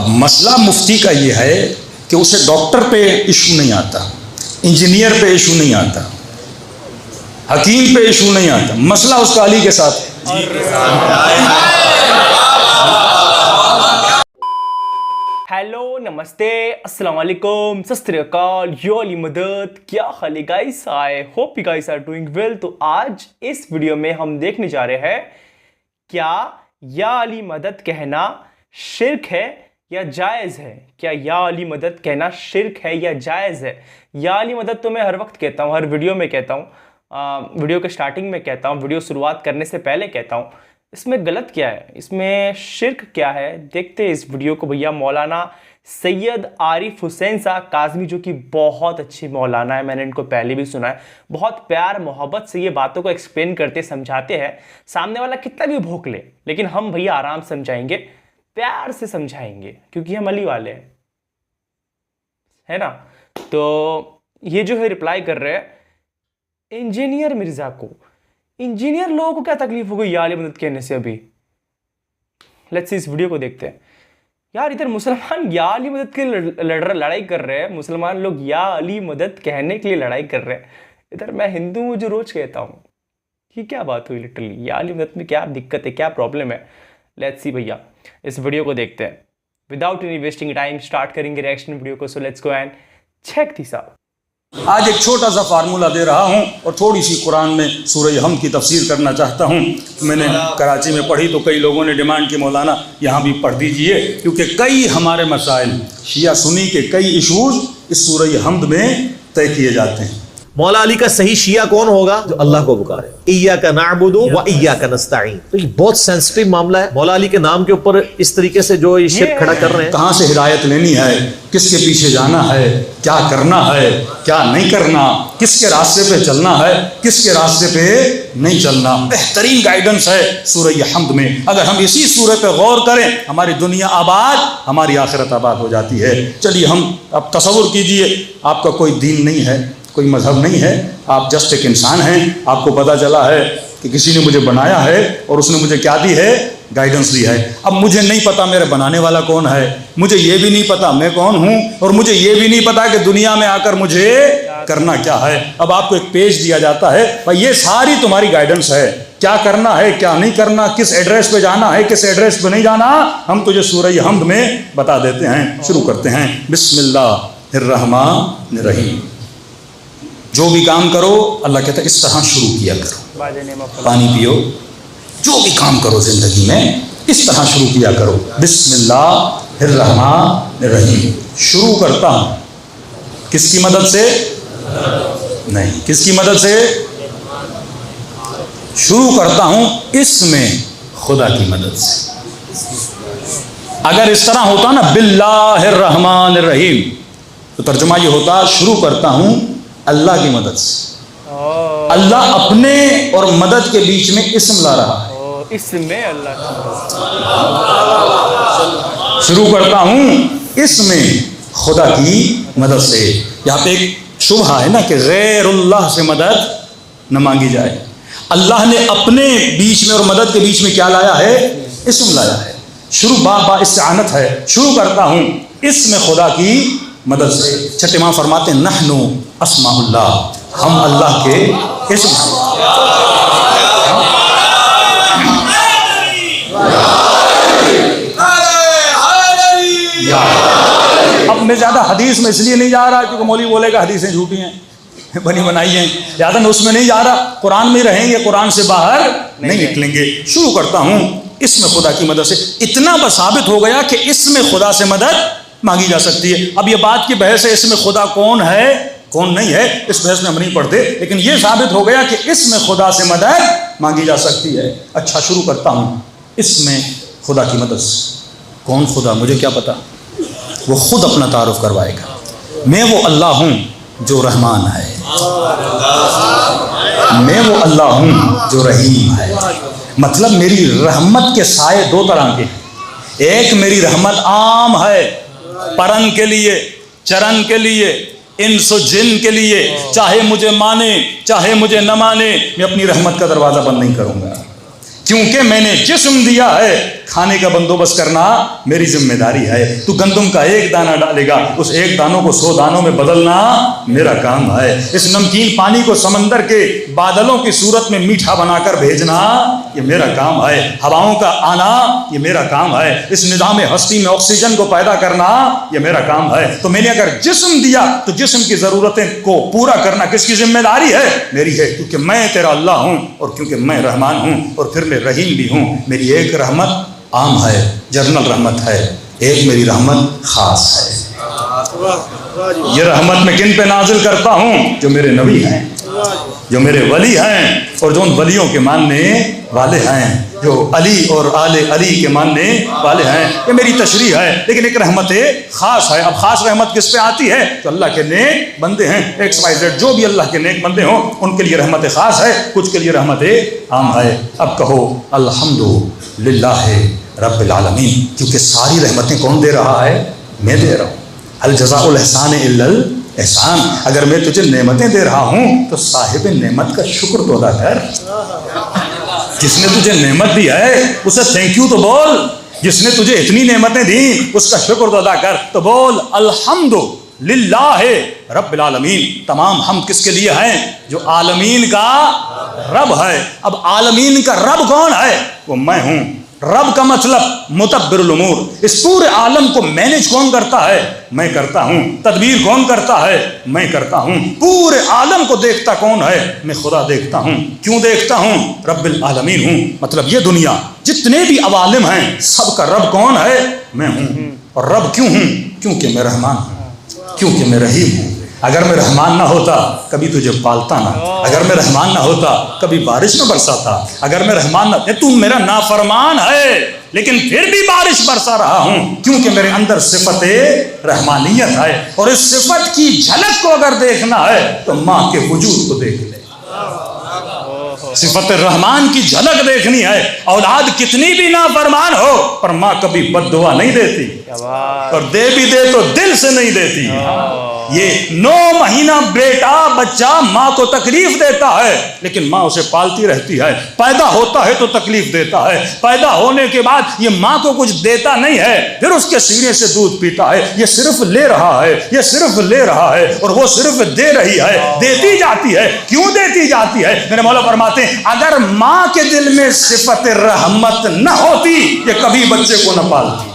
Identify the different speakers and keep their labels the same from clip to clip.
Speaker 1: اب مسئلہ مفتی کا یہ ہے کہ اسے ڈاکٹر پہ ایشو نہیں آتا، انجینئر پہ ایشو نہیں آتا، حکیم پہ ایشو نہیں آتا، مسئلہ اس کا علی کے ساتھ ہے۔
Speaker 2: ہیلو، نمستے، السلام علیکم، ست سری اکال، یو علی مدد، کیا حال ہے guys? I hope you guys are doing well. تو آج اس ویڈیو میں ہم دیکھنے جا رہے ہیں کیا یا علی مدد کہنا شرک ہے یا جائز ہے؟ کیا یا علی مدد کہنا شرک ہے یا جائز ہے؟ یا علی مدد تو میں ہر وقت کہتا ہوں، ہر ویڈیو میں کہتا ہوں، ویڈیو کے سٹارٹنگ میں کہتا ہوں، ویڈیو شروعات کرنے سے پہلے کہتا ہوں۔ اس میں غلط کیا ہے؟ اس میں شرک کیا ہے؟ دیکھتے اس ویڈیو کو بھیا۔ مولانا سید عارف حسین صاحب کاظمی، جو کہ بہت اچھی مولانا ہے، میں نے ان کو پہلے بھی سنا ہے، بہت پیار محبت سے یہ باتوں کو ایکسپلین کرتے سمجھاتے ہیں، سامنے والا کتنا بھی بھوک لے لیکن ہم بھیا آرام سمجھائیں گے، پیار سے سمجھائیں گے، کیونکہ ہم علی والے ہیں، ہے نا؟ تو یہ جو ہے رپلائی کر رہے ہیں انجینئر مرزا کو۔ انجینئر لوگوں کو کیا تکلیف ہو گئی یا علی مدد کہنے سے؟ ابھی لیٹس سی اس ویڈیو کو دیکھتے ہیں۔ یار ادھر مسلمان یا علی مدد کے لڑائی کر رہے ہیں، مسلمان لوگ یا علی مدد کہنے کے لیے لڑائی کر رہے ہیں، ادھر میں ہندو ہوں جو روز کہتا ہوں۔ یہ کیا بات ہوئی؟ لٹرلی یا علی مدد میں کیا دقت ہے، کیا پرابلم ہے؟ لیٹس سی بھیا اس ویڈیو کو دیکھتے ہیں۔ Without any wasting time start کریں گے ریئیکشن ویڈیو کو۔ So let's go and check this out.
Speaker 1: آج ایک چھوٹا سا فارمولہ دے رہا ہوں اور تھوڑی سی قرآن میں سورہ حمد کی تفسیر کرنا چاہتا ہوں۔ میں نے کراچی میں پڑھی تو کئی لوگوں نے ڈیمانڈ کی مولانا یہاں بھی پڑھ دیجئے، کیونکہ کئی ہمارے مسائل شیعہ سنی کے کئی ایشوز اس سورہ حمد میں طے کیے جاتے ہیں۔
Speaker 3: مولا علی کا صحیح شیعہ کون ہوگا؟ جو اللہ کو پکارے، ایاک نعبد و ایاک نستعین۔ تو یہ بہت سینسٹیو معاملہ ہے۔ مولا علی کے نام کے اوپر اس طریقے سے جو یہ شرک کھڑا کر رہے ہیں،
Speaker 1: کہاں سے ہدایت لینی ہے، کس کے پیچھے جانا ہے، کیا کرنا ہے، کیا نہیں کرنا، کس کے راستے پہ چلنا ہے، کس کے راستے پہ نہیں چلنا، بہترین گائیڈنس ہے سورہ حمد میں۔ اگر ہم اسی سورہ پہ غور کریں، ہماری دنیا آباد، ہماری آخرت آباد ہو جاتی ہے۔ چلیے ہم اب تصور کیجئے، آپ کا کوئی دین نہیں ہے، کوئی مذہب نہیں ہے، آپ جسٹ ایک انسان ہیں، آپ کو پتا چلا ہے کہ کسی نے مجھے بنایا ہے اور اس نے مجھے کیا دی ہے؟ گائیڈنس دی ہے۔ اب مجھے نہیں پتا میرے بنانے والا کون ہے، مجھے یہ بھی نہیں پتا میں کون ہوں، اور مجھے یہ بھی نہیں پتا کہ دنیا میں آ کر مجھے کرنا کیا ہے۔ اب آپ کو ایک پیج دیا جاتا ہے، بھائی یہ ساری تمہاری گائیڈنس ہے، کیا کرنا ہے کیا نہیں کرنا، کس ایڈریس پہ جانا ہے کس ایڈریس پہ نہیں جانا، ہم تجھے سورہ حمد میں بتا دیتے ہیں۔ شروع کرتے ہیں، بسم اللہ الرحمن الرحیم۔ جو بھی کام کرو اللہ کہتا ہے اس طرح شروع کیا کرو، پانی پیو، جو بھی کام کرو زندگی میں اس طرح شروع کیا کرو۔ بسم اللہ الرحمن الرحیم۔ شروع کرتا ہوں کس کی مدد سے؟ نہیں، کس کی مدد سے؟ شروع کرتا ہوں اس میں خدا کی مدد سے۔ اگر اس طرح ہوتا نا باللہ الرحمن الرحیم، تو ترجمہ یہ ہوتا شروع کرتا ہوں اللہ کی مدد سے۔ اللہ اپنے اور مدد کے بیچ میں اسم لا رہا ہے،
Speaker 2: اس میں اللہ
Speaker 1: شروع کرتا ہوں اس میں خدا کی مدد سے۔ یہاں پہ ایک شبہہ ہے نا کہ غیر اللہ سے مدد نہ مانگی جائے۔ اللہ نے اپنے بیچ میں اور مدد کے بیچ میں کیا لایا ہے؟ اسم لایا ہے۔ شروع با استعانت ہے، شروع کرتا ہوں اس میں خدا کی مدد سے۔ چھٹے امام فرماتے ہیں نحنو اسماء اللہ، ہم اللہ کے اسم ہیں۔ اب میں زیادہ حدیث میں اس لیے نہیں جا رہا کیونکہ مولوی بولے گا حدیثیں جھوٹی ہیں، بنی بنائی ہیں، زیادہ میں اس میں نہیں جا رہا، قرآن میں رہیں گے، قرآن سے باہر نہیں نکلیں گے۔ شروع کرتا ہوں اس میں خدا کی مدد سے۔ اتنا بس ثابت ہو گیا کہ اس میں خدا سے مدد مانگی جا سکتی ہے۔ اب یہ بات کی بحث ہے اس میں خدا کون ہے کون نہیں ہے، اس بحث میں ہم نہیں پڑھتے، لیکن یہ ثابت ہو گیا کہ اس میں خدا سے مدد مانگی جا سکتی ہے۔ اچھا شروع کرتا ہوں اس میں خدا کی مدد سے۔ کون خدا؟ مجھے کیا پتا، وہ خود اپنا تعارف کروائے گا۔ میں وہ اللہ ہوں جو رحمان ہے، میں وہ اللہ ہوں جو رحیم ہے۔ مطلب میری رحمت کے سائے دو طرح کے ہیں۔ ایک میری رحمت عام ہے، پرن کے لیے، چرن کے لیے، انس و جن کے لیے، چاہے مجھے مانے چاہے مجھے نہ مانے، میں اپنی رحمت کا دروازہ بند نہیں کروں گا، کیونکہ میں نے جسم دیا ہے کھانے کا بندوبست کرنا میری ذمہ داری ہے. تو گندم کا ایک دانہ ڈالے گا, اس ایک دانوں کو 100 دانوں میں بدلنا میرا کام ہے. اس نمکین پانی کو سمندر کے بادلوں کی صورت میں میٹھا بنا کر بھیجنا یہ میرا کام ہے. ہواؤں کا آنا یہ میرا کام ہے. اس نظام ہستی میں آکسیجن کو پیدا کرنا یہ میرا کام ہے. تو میں نے اگر جسم دیا تو جسم کی ضرورتیں کو پورا کرنا کس کی ذمہ داری ہے؟ میری ہے, کیونکہ میں تیرا اللہ ہوں اور کیونکہ میں رحمان ہوں اور پھر میں رحیم بھی ہوں. میری ایک رحمت عام ہے, جنرل رحمت ہے, ایک میری رحمت خاص ہے. یہ رحمت میں کن پہ نازل کرتا ہوں؟ جو میرے نبی ہیں, جو میرے ولی ہیں اور جو ان ولیوں کے ماننے والے ہیں, جو علی اور آل علی کے ماننے والے ہیں. یہ میری تشریح ہے, لیکن ایک رحمت خاص ہے. اب خاص رحمت کس پہ آتی ہے؟ تو اللہ کے نیک بندے ہیں, XYZ جو بھی اللہ کے نیک بندے ہوں ان کے لیے رحمت خاص ہے, کچھ کے لیے رحمت عام ہے. اب کہو الحمدللہ رب العالمین, کیونکہ ساری رحمتیں کون دے رہا ہے؟ میں دے رہا ہوں. هل جزاء الاحسان الا الاحسان. اگر میں تجھے نعمتیں دے رہا ہوں تو صاحب نعمت کا شکر تو ادا کر. جس نے تجھے نعمت دی ہے اسے تھینک یو تو بول. جس نے تجھے اتنی نعمتیں دی اس کا شکر تو ادا کر. تو بول الحمدللہ رب العالمین. تمام حمد کس کے لیے ہیں؟ جو عالمین کا رب ہے. اب عالمین کا رب کون ہے؟ وہ میں ہوں. رب کا مطلب مدبر الامور. اس پورے عالم کو مینج کون کرتا ہے؟ میں کرتا ہوں. تدبیر کون کرتا ہے؟ میں کرتا ہوں. پورے عالم کو دیکھتا کون ہے؟ میں خدا دیکھتا ہوں. کیوں دیکھتا ہوں؟ رب العالمین ہوں. مطلب یہ دنیا جتنے بھی عوالم ہیں سب کا رب کون ہے؟ میں ہوں. اور رب کیوں ہوں؟ کیونکہ میں رحمان ہوں, کیونکہ میں رحیم ہوں. اگر میں رحمان نہ ہوتا کبھی تجھے پالتا نہ. اگر میں رحمان نہ ہوتا کبھی بارش نہ برساتا. اگر میں رحمان نہ, تو میرا نافرمان ہے لیکن پھر بھی بارش برسا رہا ہوں, کیونکہ میرے اندر صفت رحمانیت ہے. اور اس صفت کی جھلک کو اگر دیکھنا ہے تو ماں کے وجود کو دیکھ لے. صفت رحمان کی جھلک دیکھنی ہے. اولاد کتنی بھی نافرمان ہو پر ماں کبھی بد دعا نہیں دیتی, اور دے بھی دے تو دل سے نہیں دیتی. یہ 9 مہینہ بیٹا بچہ ماں کو تکلیف دیتا ہے لیکن ماں اسے پالتی رہتی ہے. پیدا ہوتا ہے تو تکلیف دیتا ہے, پیدا ہونے کے بعد یہ ماں کو کچھ دیتا نہیں ہے, پھر اس کے سینے سے دودھ پیتا ہے. یہ صرف لے رہا ہے, یہ صرف لے رہا ہے, اور وہ صرف دے رہی ہے, دیتی جاتی ہے. کیوں دیتی جاتی ہے؟ میرے مولا فرماتے ہیں اگر ماں کے دل میں صفت رحمت نہ ہوتی یہ کبھی بچے کو نہ پالتی.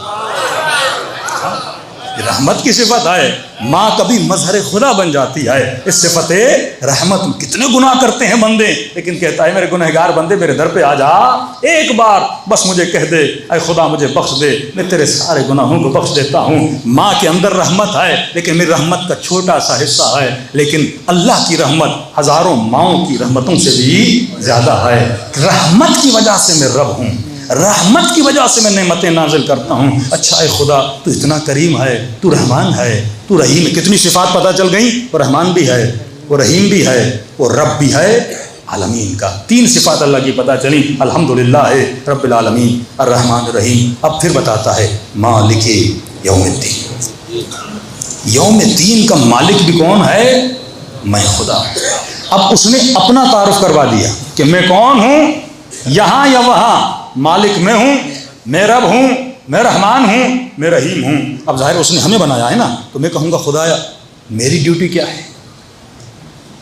Speaker 1: رحمت کی صفت ہے. ماں کبھی مظہر خدا بن جاتی ہے. اس صفت رحمت. کتنے گناہ کرتے ہیں بندے, لیکن کہتا ہے میرے گنہگار بندے میرے در پہ آ جا, ایک بار بس مجھے کہہ دے اے خدا مجھے بخش دے, میں تیرے سارے گناہوں کو بخش دیتا ہوں. ماں کے اندر رحمت ہے لیکن میری رحمت کا چھوٹا سا حصہ ہے, لیکن اللہ کی رحمت ہزاروں ماؤں کی رحمتوں سے بھی زیادہ ہے. رحمت کی وجہ سے میں رب ہوں, رحمت کی وجہ سے میں نعمتیں نازل کرتا ہوں. اچھا اے خدا تو اتنا کریم ہے, تو رحمان ہے, تو رحیم ہے. کتنی صفات پتہ چل گئیں. وہ رحمان بھی ہے, وہ رحیم بھی ہے, وہ رب بھی ہے عالمین کا. 3 صفات اللہ کی پتہ چلی. الحمدللہ رب العالمین الرحمن الرحیم. اب پھر بتاتا ہے مالک یوم الدین. یوم الدین کا مالک بھی کون ہے؟ میں خدا. اب اس نے اپنا تعارف کروا دیا کہ میں کون ہوں, یہاں یا وہاں مالک میں ہوں, میں رب ہوں, میں رحمان ہوں, میں رحیم ہوں. اب ظاہر اس نے ہمیں بنایا ہے نا, تو میں کہوں گا خدایا میری ڈیوٹی کیا ہے؟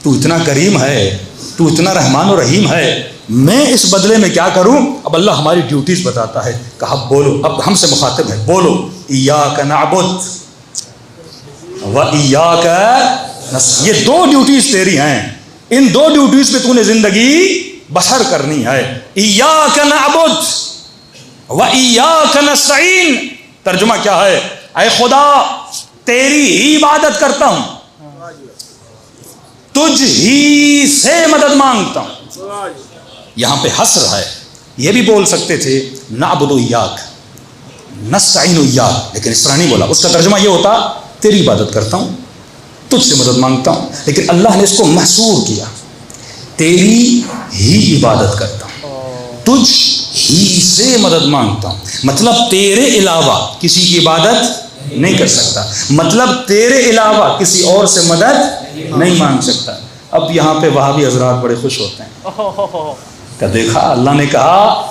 Speaker 1: تو اتنا کریم ہے, تو اتنا رحمان و رحیم ہے, میں اس بدلے میں کیا کروں؟ اب اللہ ہماری ڈیوٹیز بتاتا ہے. کہا بولو, اب ہم سے مخاطب ہے, بولو ایاک نعبد و ایاک نستعین. یہ 2 ڈیوٹیز تیری ہیں, ان 2 ڈیوٹیز پہ تو نے زندگی بسر کرنی ہے. ایاک نعبد و ایاک نستعین. ترجمہ کیا ہے؟ اے خدا تیری ہی عبادت کرتا ہوں, تجھ ہی سے مدد مانگتا ہوں. یہاں پہ حصر ہے. یہ بھی بول سکتے تھے نعبد ایاک نستعین ایاک, لیکن اس طرح نہیں بولا. اس کا ترجمہ یہ ہوتا تیری عبادت کرتا ہوں, تجھ سے مدد مانگتا ہوں. لیکن اللہ نے اس کو محصور کیا, تیری ہی عبادت کرتا ہوں, تجھ ہی سے مدد مانگتا ہوں. مطلب تیرے علاوہ کسی کی عبادت نہیں کر سکتا, مطلب تیرے علاوہ کسی اور سے مدد نہیں مانگ سکتا. اب یہاں پہ وہابی حضرات بڑے خوش ہوتے ہیں کہ دیکھا اللہ نے کہا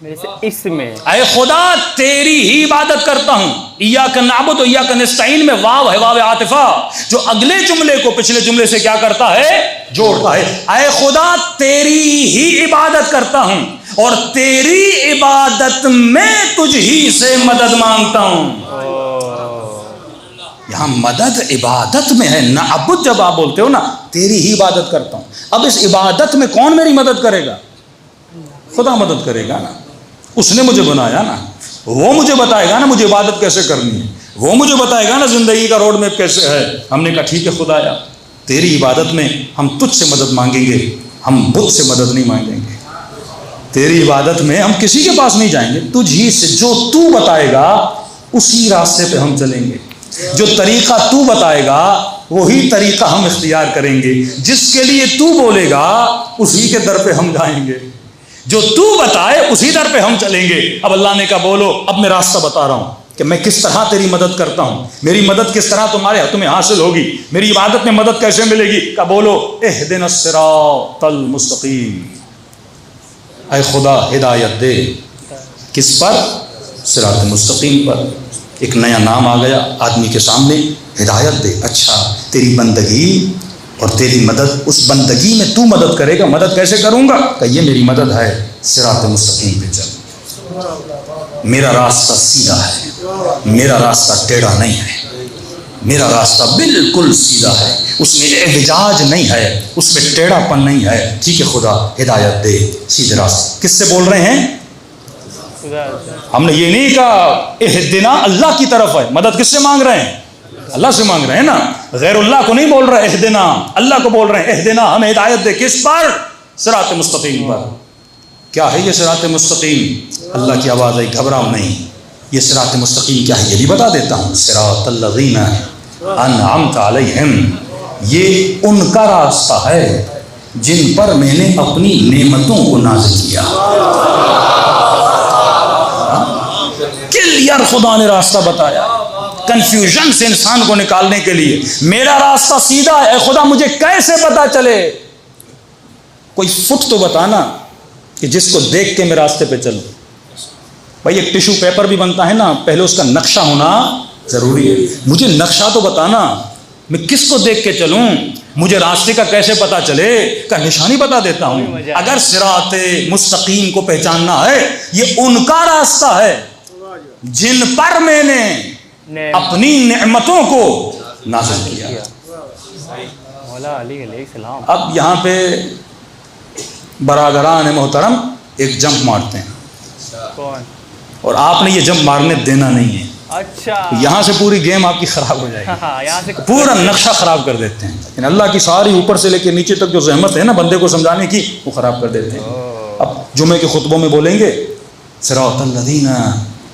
Speaker 2: میرے سے اس میں
Speaker 1: اے خدا تیری ہی عبادت کرتا ہوں. ایاک نعبد و ایاک نستعین میں واو ہے، واو عاطفہ، جو اگلے جملے کو پچھلے جملے سے کیا کرتا ہے؟ جوڑتا ہے. اے خدا تیری ہی عبادت کرتا ہوں اور تیری عبادت میں تجھ ہی سے مدد مانگتا ہوں. یہاں مدد عبادت میں ہے. نعبد جب آپ بولتے ہو نا، تیری ہی عبادت کرتا ہوں. اب اس عبادت میں کون میری مدد کرے گا؟ خدا مدد کرے گا نا. اس نے مجھے بنایا نا، وہ مجھے بتائے گا نا مجھے عبادت کیسے کرنی ہے، وہ مجھے بتائے گا نا زندگی کا روڈ میپ کیسے ہے. ہم نے کہا ٹھیک ہے خدایا، تیری عبادت میں ہم تجھ سے مدد مانگیں گے، ہم بت سے مدد نہیں مانگیں گے. تیری عبادت میں ہم کسی کے پاس نہیں جائیں گے، تجھ ہی سے جو تو بتائے گا اسی راستے پہ ہم چلیں گے. جو طریقہ تو بتائے گا وہی طریقہ ہم اختیار کریں گے. جس کے لیے تو بولے گا اسی کے در پہ ہم جائیں گے. جو تو بتائے اسی در پہ ہم چلیں گے. اب اللہ نے کہا بولو، اب میں راستہ بتا رہا ہوں کہ میں کس طرح تیری مدد کرتا ہوں، میری مدد کس طرح تمہیں حاصل ہوگی، میری عبادت میں مدد کیسے ملے گی. کہا بولو اہدنا الصراط المستقیم. اے خدا ہدایت دے، کس پر؟ صراط مستقیم پر. ایک نیا نام آ گیا آدمی کے سامنے، ہدایت دے. اچھا تیری بندگی اور تیری مدد، اس بندگی میں تو مدد کرے گا. مدد کیسے کروں گا؟ کہ یہ میری مدد ہے، صراط مستقیم پہ چل. میرا راستہ سیدھا ہے، میرا راستہ ٹیڑھا نہیں ہے، میرا راستہ بالکل سیدھا ہے، اس میں اعوجاج نہیں ہے، اس میں ٹیڑھا پن نہیں ہے. ٹھیک ہے خدا ہدایت دے سیدھے راستے. کس سے بول رہے ہیں؟ ہم نے یہ نہیں کہا اہدنا اللہ کی طرف ہے. مدد کس سے مانگ رہے ہیں؟ اللہ سے مانگ رہے ہیں نا. غیر اللہ کو نہیں بول رہے اہدنا، اللہ کو بول رہے ہیں اہدنا، ہمیں ہدایت دے. کس پر؟ صراط مستقیم پر. کیا ہے یہ صراط مستقیم؟ اللہ کی آواز آئی، گھبراؤ نہیں. یہ صراط مستقیم کیا ہے یہ بھی بتا دیتا ہوں. صراط الذین انعمت علیہم، یہ ان کا راستہ ہے جن پر میں نے اپنی نعمتوں کو نازل کیا. کلیئر خدا نے راستہ بتایا، کنفیوژن سے انسان کو نکالنے کے لیے. میرا راستہ سیدھا ہے. خدا مجھے کیسے پتا چلے؟ کوئی فٹ تو بتانا کہ جس کو دیکھ کے میں راستے پہ چلوں. بھائی ایک ٹیشو پیپر بھی بنتا ہے نا، پہلے اس کا نقشہ ہونا ضروری ہے. مجھے نقشہ تو بتانا، میں کس کو دیکھ کے چلوں؟ مجھے راستے کا کیسے پتا چلے؟ کا نشانی بتا دیتا ہوں. اگر صراط مستقیم کو پہچاننا ہے، یہ ان کا راستہ ہے جن پر میں نے اپنی نعمتوں کو نازل کیا.
Speaker 2: مولا علی علیہ السلام.
Speaker 1: اب یہاں پہ برادران محترم ایک جمپ مارتے ہیں،
Speaker 2: کون؟
Speaker 1: اور آپ نے یہ جمپ مارنے دینا نہیں ہے.
Speaker 2: اچھا،
Speaker 1: یہاں سے پوری گیم آپ کی خراب ہو جائے گی.
Speaker 2: یہاں سے
Speaker 1: پورا نقشہ خراب کر دیتے ہیں. لیکن اللہ کی ساری اوپر سے لے کے نیچے تک جو زحمت ہے نا بندے کو سمجھانے کی، وہ خراب کر دیتے ہیں. اب جمعے کے خطبوں میں بولیں گے صراط الذین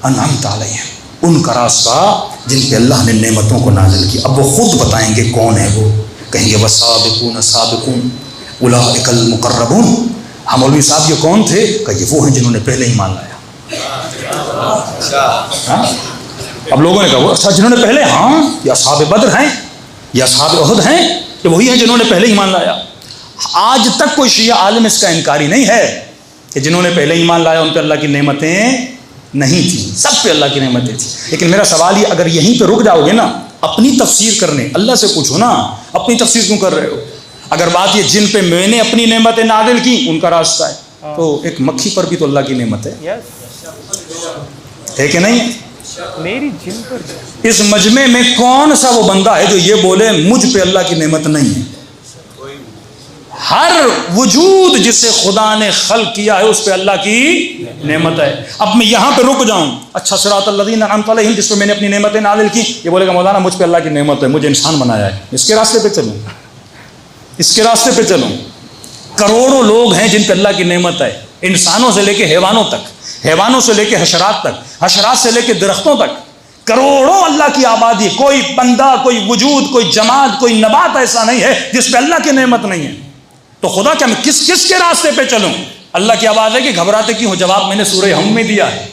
Speaker 1: انعمت علیہم، ان کا راستہ جن پہ اللہ نے نعمتوں کو نازل کی. اب وہ خود بتائیں گے کون ہے وہ. کہیں گے والسابقون السابقون اولئک المقربون. ہم مولوی صاحب یہ کون تھے؟ کہ یہ وہ ہیں جنہوں نے پہلے ایمان لایا. اب لوگوں نے کہا وہ اچھا جنہوں نے پہلے، ہاں یہ اصحاب بدر ہیں، یہ اصحاب احد ہیں، یہ وہی ہیں جنہوں نے پہلے ایمان لایا. آج تک کوئی شیعہ عالم اس کا انکاری نہیں ہے کہ جنہوں نے پہلے ایمان لایا ان پہ اللہ کی نعمتیں نہیں تھیں. سب پہ اللہ کی نعمتیں تھیں. لیکن میرا سوال یہ، اگر یہیں پہ رک جاؤ گے نا اپنی تفسیر کرنے، اللہ سے پوچھو نا اپنی تفسیر کیوں کر رہے ہو؟ اگر بات یہ جن پہ میں نے اپنی نعمتیں نازل کی ان کا راستہ ہے، تو ایک مکھی پر بھی تو اللہ کی نعمت ہے کہ نہیں؟
Speaker 2: میری جن پر
Speaker 1: اس مجمع میں کون سا وہ بندہ ہے جو یہ بولے مجھ پہ اللہ کی نعمت نہیں ہے؟ ہر وجود جسے خدا نے خلق کیا ہے اس پہ اللہ کی نعمت ہے. اب میں یہاں پہ رک جاؤں، اچھا صراط الذین انعمت علیہم جس پہ میں نے اپنی نعمتیں نازل کی، یہ بولے گا مولانا مجھ پہ اللہ کی نعمت ہے، مجھے انسان بنایا ہے، اس کے راستے پہ چلوں، اس کے راستے پہ چلوں. کروڑوں لوگ ہیں جن پہ اللہ کی نعمت ہے، انسانوں سے لے کے حیوانوں تک، حیوانوں سے لے کے حشرات تک، حشرات سے لے کے درختوں تک، کروڑوں اللہ کی آبادی. کوئی بندہ، کوئی وجود، کوئی جماعت، کوئی نبات ایسا نہیں ہے جس پہ اللہ کی نعمت نہیں ہے. تو خدا کیا میں کس کس کے راستے پہ چلوں؟ اللہ کی آواز ہے کہ گھبراتے کیوں ہو؟ جواب میں نے سورہ ہم میں دیا ہے.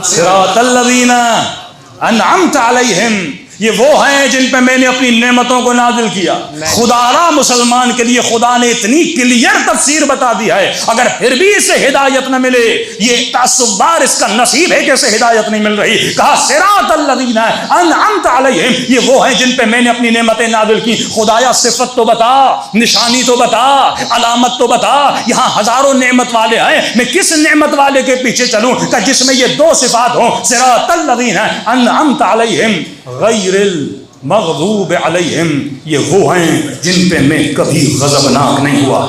Speaker 1: صراط الذین انعمت علیہم، یہ وہ ہیں جن پہ میں نے اپنی نعمتوں کو نازل کیا. خدا را مسلمان کے لیے خدا نے اتنی کلیئر تفسیر بتا دی ہے, اگر پھر بھی اسے ہدایت نہ ملے, یہ تعصب بار اس کا نصیب ہے کہ اسے ہدایت نہیں مل رہی. کہا صراط الذین انعمت علیہم, یہ وہ ہیں جن پہ میں نے اپنی نعمتیں نازل کی. خدایا صفت تو بتا, نشانی تو بتا, علامت تو بتا. یہاں ہزاروں نعمت والے ہیں, میں کس نعمت والے کے پیچھے چلوں کہ جس میں یہ دو صفات ہوں, صراط الذین انعمت علیہم غیر المغضوب علیہم, یہ وہ ہیں جن پہ میں کبھی غضبناک نہیں ہوا.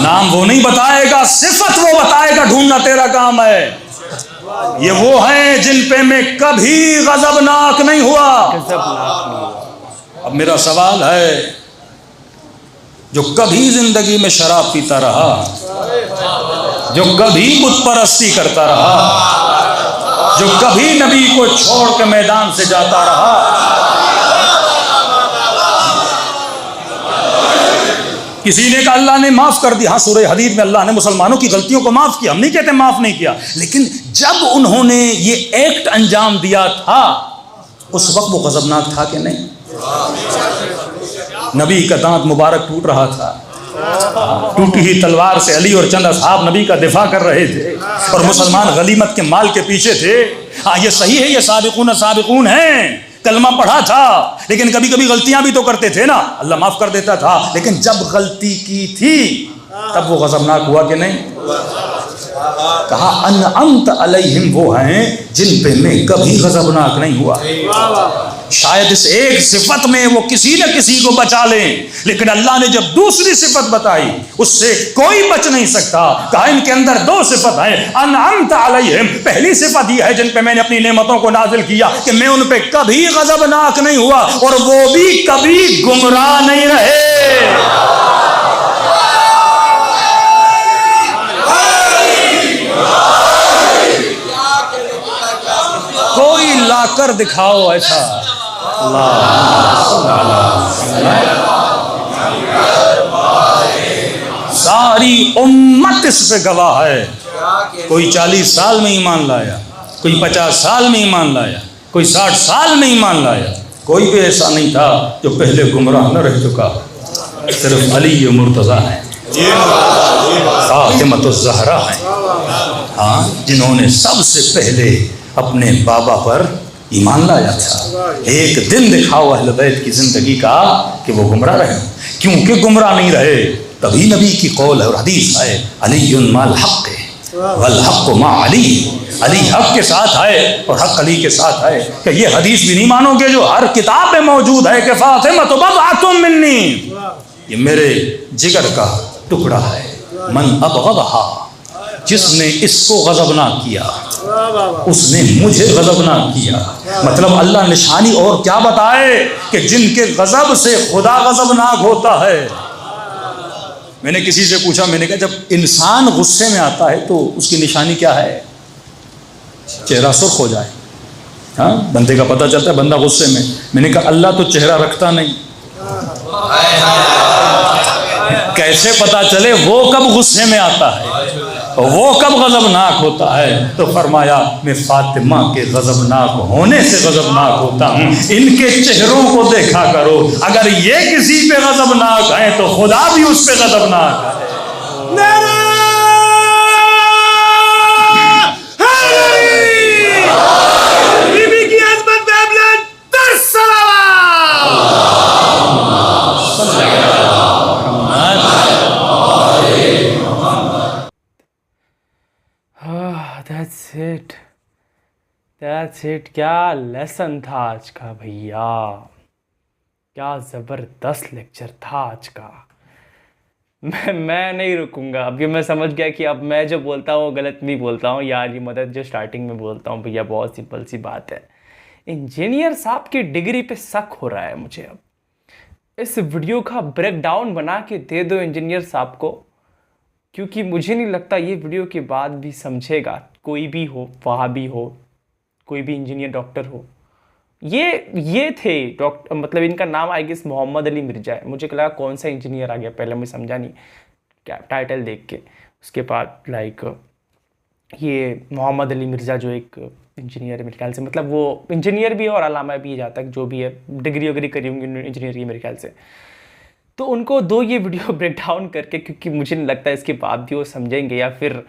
Speaker 1: نام وہ نہیں بتائے گا, صفت وہ بتائے گا, ڈھونڈنا تیرا کام ہے. یہ وہ ہیں جن پہ میں کبھی غضبناک نہیں ہوا. اب میرا سوال ہے, جو کبھی زندگی میں شراب پیتا رہا, جو کبھی بت پرستی کرتا رہا, جو کبھی نبی کو چھوڑ کے میدان سے جاتا رہا, کسی نے کہا اللہ نے معاف کر دیا. ہاں, سورہ حدید میں اللہ نے مسلمانوں کی غلطیوں کو معاف کیا, ہم نہیں کہتے معاف نہیں کیا, لیکن جب انہوں نے یہ ایکٹ انجام دیا تھا اس وقت وہ غضبناک تھا کہ نہیں؟ نبی کا دانت مبارک ٹوٹ رہا تھا, ٹوٹی ہوئی تلوار سے علی اور چند اصحاب نبی کا دفاع کر رہے تھے, اور مسلمان غنیمت کے مال کے پیچھے تھے. ہاں, یہ صحیح ہے, یہ سابقون ہیں, کلمہ پڑھا تھا, لیکن کبھی کبھی غلطیاں بھی تو کرتے تھے نا, اللہ معاف کر دیتا تھا. لیکن جب غلطی کی تھی تب وہ غضبناک ہوا کہ نہیں؟ کہا انعمت علیہم, وہ ہیں جن پہ میں کبھی غضبناک نہیں ہوا. شاید اس ایک صفت میں وہ کسی نہ کسی کو بچا لیں, لیکن اللہ نے جب دوسری صفت بتائی اس سے کوئی بچ نہیں سکتا. کہا ان کے اندر دو صفت ہیں, انعمت علیہم, پہلی صفت یہ ہے جن پہ میں نے اپنی نعمتوں کو نازل کیا کہ میں ان پہ کبھی غضبناک نہیں ہوا, اور وہ بھی کبھی گمراہ نہیں رہے. کوئی لا کر دکھاؤ ایسا. ساری امت اس پہ گواہ ہے. کوئی 40 سال میں ایمان لایا, کوئی 50 سال میں ایمان لایا, کوئی 60 سال میں ایمان لایا, کوئی بھی ایسا نہیں تھا جو پہلے گمراہ نہ رہ چکا. صرف علی مرتضیٰ ہیں, فاطمۃ الزہرا ہیں, ہاں, جنہوں نے سب سے پہلے اپنے بابا پر ایمان لایا تھا. ایک دن دکھاؤ اہل بیت کی زندگی کا کہ وہ گمراہ رہے. کیونکہ گمراہ نہیں رہے تبھی نبی کی قول ہے اور حدیث ہے, علی مع الحق والحق مع علی, علی حق کے ساتھ ہے اور حق علی کے ساتھ ہے. کہ یہ حدیث بھی نہیں مانو گے جو ہر کتاب میں موجود ہے کہ فاطمہ بضعۃ منی, یہ میرے جگر کا ٹکڑا ہے. من ابغضھا, جس نے اس کو غضبناک کیا اس نے مجھے غضبناک کیا. مطلب اللہ نشانی اور کیا بتائے کہ جن کے غضب سے خدا غضبناک ہوتا ہے. میں نے کسی سے پوچھا, میں نے کہا جب انسان غصے میں آتا ہے تو اس کی نشانی کیا ہے؟ چہرہ سرخ ہو جائے. ہاں, بندے کا پتہ چلتا ہے بندہ غصے میں. میں نے کہا اللہ تو چہرہ رکھتا نہیں, کیسے پتا چلے وہ کب غصے میں آتا ہے, وہ کب غضبناک ہوتا ہے؟ تو فرمایا میں فاطمہ کے غضبناک ہونے سے غضبناک ہوتا ہوں, ان کے چہروں کو دیکھا کرو, اگر یہ کسی پہ غضبناک ہیں تو خدا بھی اس پہ غضبناک ہے.
Speaker 2: That's it. کیا لیسن تھا آج کا بھیا, کیا زبردست لیکچر تھا آج کا. میں نہیں رکوں گا اب, یہ میں سمجھ گیا کہ اب میں جو بولتا ہوں وہ غلط نہیں بولتا ہوں. یا علی مدد جو سٹارٹنگ میں بولتا ہوں بھیا, بہت سمپل سی بات ہے. انجینئر صاحب کی ڈگری پہ شک ہو رہا ہے مجھے. اب اس ویڈیو کا بریک ڈاؤن بنا کے دے دو انجینئر صاحب کو, کیونکہ مجھے نہیں لگتا یہ ویڈیو کے بعد بھی سمجھے گا کوئی بھی ہو, وہابی ہو, کوئی بھی انجینئر ڈاکٹر ہو. یہ تھے ڈاکٹر, مطلب ان کا نام آئی گیس محمد علی مرزا ہے. مجھے لگا کون سا انجینئر آ گیا, پہلے مجھے سمجھا نہیں کیا ٹائٹل دیکھ کے. اس کے بعد لائک یہ محمد علی مرزا جو ایک انجینئر ہے میرے خیال سے, مطلب وہ انجینئر بھی ہے اور علامہ بھی ہے, جہاں تک جو بھی ہے ڈگری وگری کری ہوں گی انجینئر کی میرے خیال سے. تو ان کو دو یہ ویڈیو بریک ڈاؤن کر کے, کیونکہ مجھے نہیں لگتا اس کے بعد بھی وہ سمجھیں گے, یا پھر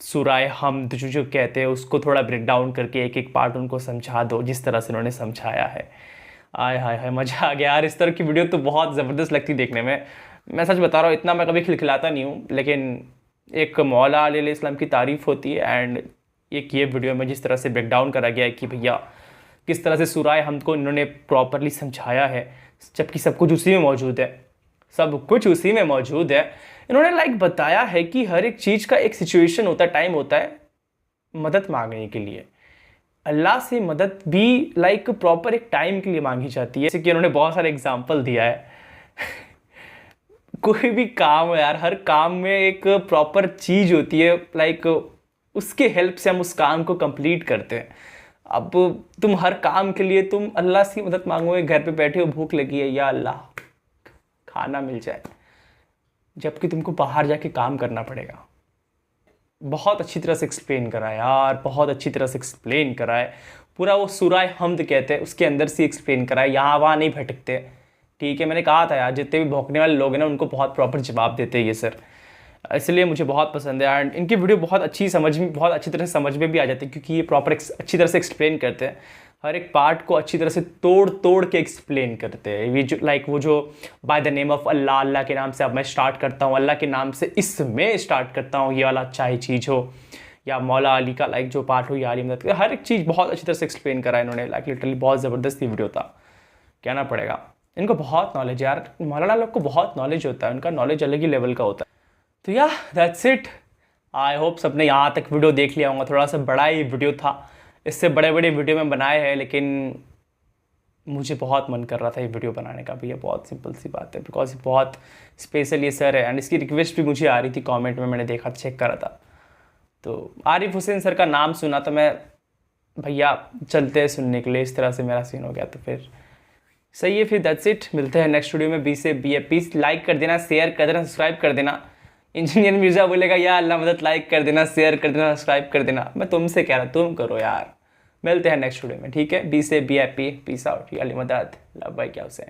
Speaker 2: سورہ حمد جو کہتے ہیں اس کو تھوڑا بریک ڈاؤن کر کے ایک ایک پارٹ ان کو سمجھا دو جس طرح سے انہوں نے سمجھایا ہے. آئے ہائے ہائے مزہ آ گیا یار, اس طرح کی ویڈیو تو بہت زبردست لگتی دیکھنے میں. میں سچ بتا رہا ہوں, اتنا میں کبھی کھلکھلاتا نہیں ہوں, لیکن ایک مولا علیہ السلام کی تعریف ہوتی ہے, اینڈ ایک یہ ویڈیو میں جس طرح سے بریک ڈاؤن کرا گیا ہے کہ بھیا کس طرح سے سورہ حمد کو انہوں نے پراپرلی سمجھایا ہے, جبکہ سب کچھ اسی میں موجود ہے, سب کچھ اسی میں موجود ہے. انہوں نے بتایا ہے کہ ہر ایک چیز کا ایک سچویشن ہوتا ہے, ٹائم ہوتا ہے مدد مانگنے کے لیے. اللہ سے مدد بھی پراپر ایک ٹائم کے لیے مانگی جاتی ہے, جیسے کہ انہوں نے بہت سارے اگزامپل دیا ہے. کوئی بھی کام ہے یار, ہر کام میں ایک پراپر چیز ہوتی ہے, اس کے ہیلپ سے ہم اس کام کو کمپلیٹ کرتے ہیں. اب تم ہر کام کے لیے تم اللہ سے مدد مانگو گے, گھر پہ بیٹھے ہو, بھوک لگی ہے, یا اللہ کھانا مل جائے, جبکہ تم کو باہر جا کے کام کرنا پڑے گا. بہت اچھی طرح سے ایکسپلین کرا ہے یار, بہت اچھی طرح سے ایکسپلین کرا ہے. پورا وہ سورہ حمد کہتے ہیں اس کے اندر سے ایکسپلین کرا ہے, یہاں وہاں نہیں بھٹکتے. ٹھیک ہے, میں نے کہا تھا یار جتنے بھی بھونکنے والے لوگ ہیں نا ان کو بہت پراپر جواب دیتے ہیں یہ سر, اس لیے مجھے بہت پسند ہے. اینڈ ان کی ویڈیو بہت اچھی طرح سے سمجھ میں بھی آ جاتی ہے, کیونکہ یہ پراپر اچھی طرح سے ایکسپلین کرتے ہیں, ہر ایک پارٹ کو اچھی طرح سے توڑ کے ایکسپلین کرتے ہیں. یہ جو وہ جو بائی دا نیم آف اللہ, اللہ کے نام سے اب میں اسٹارٹ کرتا ہوں, اللہ کے نام سے اس میں اسٹارٹ کرتا ہوں, یہ والا چاہے چیز ہو, یا مولا علی کا جو پارٹ ہو, یا علی مدد, ہر ایک چیز بہت اچھی طرح سے ایکسپلین کرا ہے انہوں نے. لٹرلی بہت زبردست ویڈیو تھا, کہنا پڑے گا. ان کو بہت نالج ہے یار, مولانا لوگ کو بہت نالج ہوتا ہے, ان کا نالج الگ ہی لیول کا ہوتا ہے. تو یا دیٹس اٹ. آئی ہوپ سب نے یہاں تک ویڈیو دیکھ لیا ہوں گا. تھوڑا سا بڑا ہی ویڈیو تھا, اس سے بڑے ویڈیو میں بنائے ہیں, لیکن مجھے بہت من کر رہا تھا یہ ویڈیو بنانے کا بھی. یہ بہت سمپل سی بات ہے, بیکاز یہ بہت اسپیشل یہ سر ہے, اینڈ اس کی ریکویسٹ بھی مجھے آ رہی تھی کامنٹ میں نے دیکھا, چیک کرا تھا. تو عارف حسین سر کا نام سنا تو میں بھیا چلتے سننے کے لیے, اس طرح سے میرا سین ہو گیا. تو پھر صحیح ہے, پھر دیٹس اٹ. ملتے ہیں نیکسٹ ویڈیو میں. بی سے بی ہے پیس. لائک کر دینا, شیئر کر دینا, سبسکرائب کر دینا. انجینئر مرزا بولے گا یا اللہ مدد, لائک کر دینا, شیئر کر دینا, سبسکرائب کر دینا. میں تم سے کہہ رہا, تم کرو یار. ملتے ہیں نیکسٹ ویڈیو میں, ٹھیک ہے. بی سے بی ہے پی. پیس آؤٹ. علی مدد. لو بھائی کیا حسین.